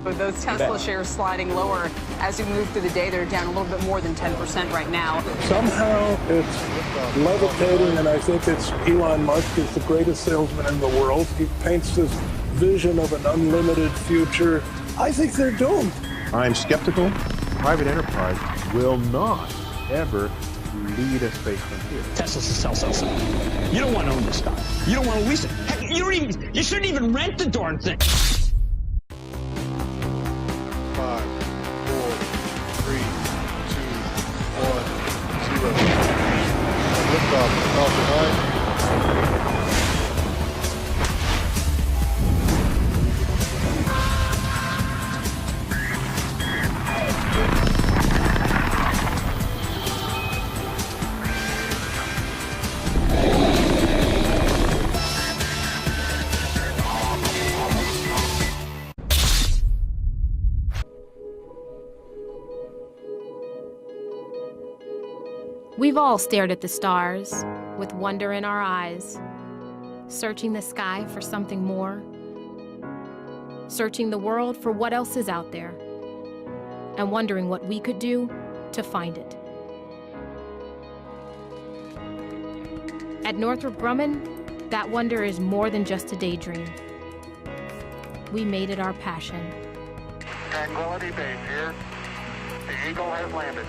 With those Tesla shares sliding lower as we move through the day, they're down a little bit more than 10% right now. Somehow it's levitating, and I think it's Elon Musk is the greatest salesman in the world. He paints this vision of an unlimited future. I think they're doomed. I'm skeptical. Private enterprise will not ever lead a space frontier. Tesla's a sell. You don't want to own this stuff. You don't want to lease it. Heck, you shouldn't even rent the darn thing. 5, 4, 3, 2, 1, 0. Liftoff, Falcon 9. We've all stared at the stars with wonder in our eyes, searching the sky for something more, searching the world for what else is out there, and wondering what we could do to find it. At Northrop Grumman, that wonder is more than just a daydream. We made it our passion. Tranquility Base here. The Eagle has landed.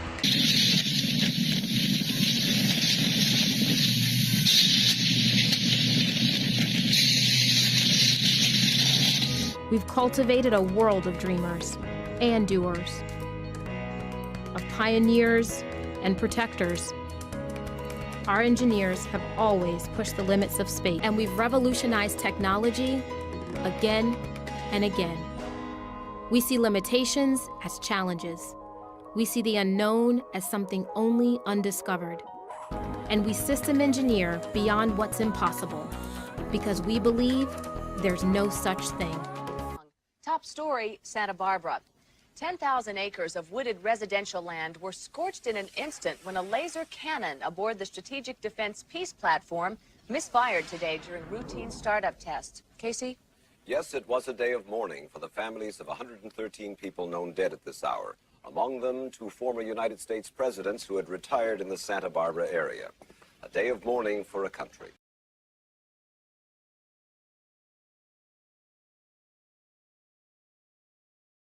We've cultivated a world of dreamers and doers, of pioneers and protectors. Our engineers have always pushed the limits of space, and we've revolutionized technology again and again. We see limitations as challenges. We see the unknown as something only undiscovered. And we system engineer beyond what's impossible, because we believe there's no such thing. Top story, Santa Barbara. 10,000 acres of wooded residential land were scorched in an instant when a laser cannon aboard the Strategic Defense Peace Platform misfired today during routine startup tests. Casey? Yes, it was a day of mourning for the families of 113 people known dead at this hour. Among them, 2 former United States presidents who had retired in the Santa Barbara area. A day of mourning for a country.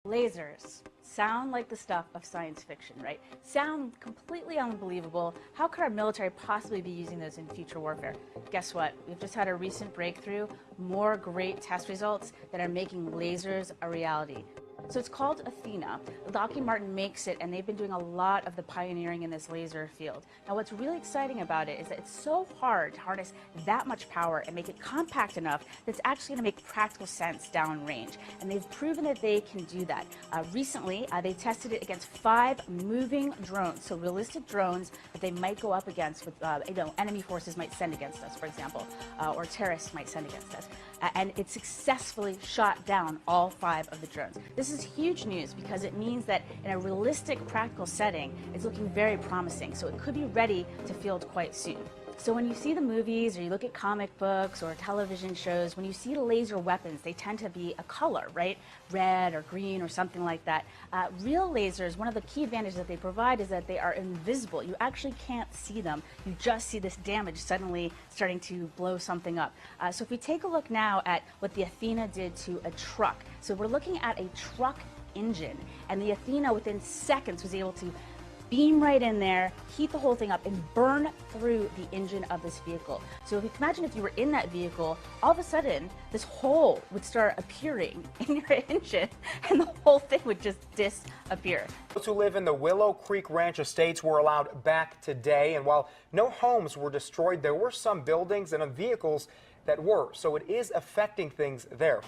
Lasers sound like the stuff of science fiction, right? Sound completely unbelievable. How could our military possibly be using those in future warfare? Guess what? We've just had a recent breakthrough, more great test results that are making lasers a reality. So it's called Athena. Lockheed Martin makes it, and they've been doing a lot of the pioneering in this laser field. Now, what's really exciting about it is that it's so hard to harness that much power and make it compact enough that it's actually going to make practical sense downrange. And they've proven that they can do that. Recently, they tested it against 5 moving drones, so realistic drones that they might go up against with, enemy forces might send against us, for example, or terrorists might send against us. And it successfully shot down all 5 of the drones. This is huge news because it means that in a realistic, practical setting, it's looking very promising. So it could be ready to field quite soon. So when you see the movies or you look at comic books or television shows, when you see laser weapons, they tend to be a color, right? Red or green or something like that. Real lasers, one of the key advantages that they provide is that they are invisible. You actually can't see them. You just see this damage suddenly starting to blow something up. So if we take a look now at what the Athena did to a truck. So we're looking at a truck engine, and the Athena within seconds was able to beam right in there, heat the whole thing up, and burn through the engine of this vehicle. So if you can imagine if you were in that vehicle, all of a sudden, this hole would start appearing in your engine, and the whole thing would just disappear. Those who live in the Willow Creek Ranch estates were allowed back today, and while no homes were destroyed, there were some buildings and vehicles that were, so it is affecting things there.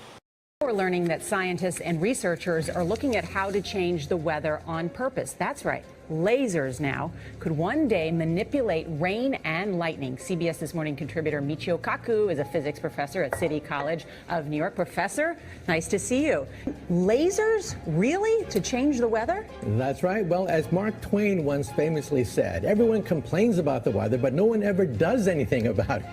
We're learning that scientists and researchers are looking at how to change the weather on purpose. That's right. Lasers now could one day manipulate rain and lightning. CBS This Morning contributor Michio Kaku is a physics professor at City College of New York. Professor, nice to see you. Lasers? Really? To change the weather? That's right. Well, as Mark Twain once famously said, everyone complains about the weather, but no one ever does anything about it.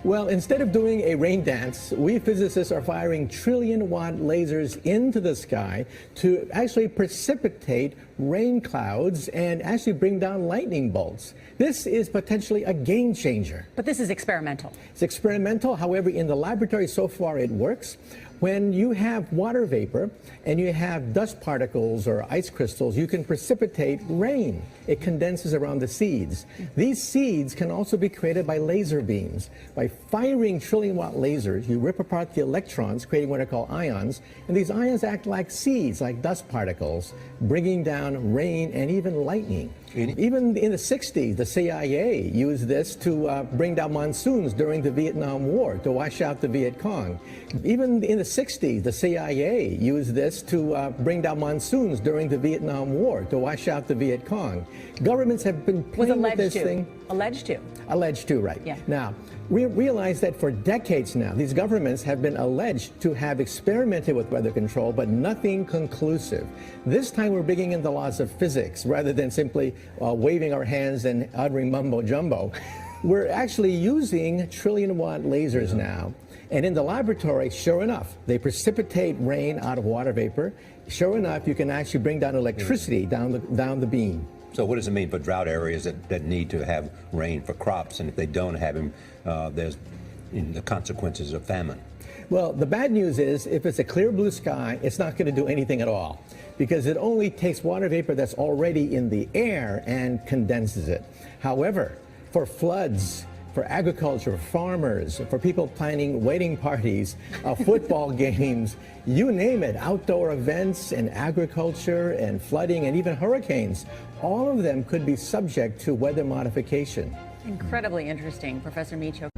Well, instead of doing a rain dance, we physicists are firing trillion-watt lasers into the sky to actually precipitate rain clouds and actually bring down lightning bolts. This is potentially a game changer. But this is experimental. It's experimental. However, in the laboratory so far it works. When you have water vapor and you have dust particles or ice crystals, you can precipitate rain. It condenses around the seeds. These seeds can also be created by laser beams. By firing trillion-watt lasers, you rip apart the electrons, creating what are called ions, and these ions act like seeds, like dust particles, bringing down rain and even lightning. Even in the 60s, the CIA used this to bring down monsoons during the Vietnam War, to wash out the Viet Cong. Even in the 60s, the CIA used this to bring down monsoons during the Vietnam War, to wash out the Viet Cong. Governments have been playing with this thing. Alleged to. Alleged to, right. Yeah. Now, we realize that for decades now, these governments have been alleged to have experimented with weather control, but nothing conclusive. This time we're bringing in the laws of physics rather than simply waving our hands and uttering mumbo-jumbo. We're actually using trillion-watt lasers now. And in the laboratory, sure enough, they precipitate rain out of water vapor. Sure enough, you can actually bring down electricity down the beam. So what does it mean for drought areas that need to have rain for crops? And if they don't have them, there's the consequences of famine. Well, the bad news is if it's a clear blue sky, it's not going to do anything at all, because it only takes water vapor that's already in the air and condenses it. However, for floods, for agriculture, farmers, for people planning wedding parties, football games, you name it, outdoor events and agriculture and flooding and even hurricanes, all of them could be subject to weather modification. Incredibly interesting, Professor Micho.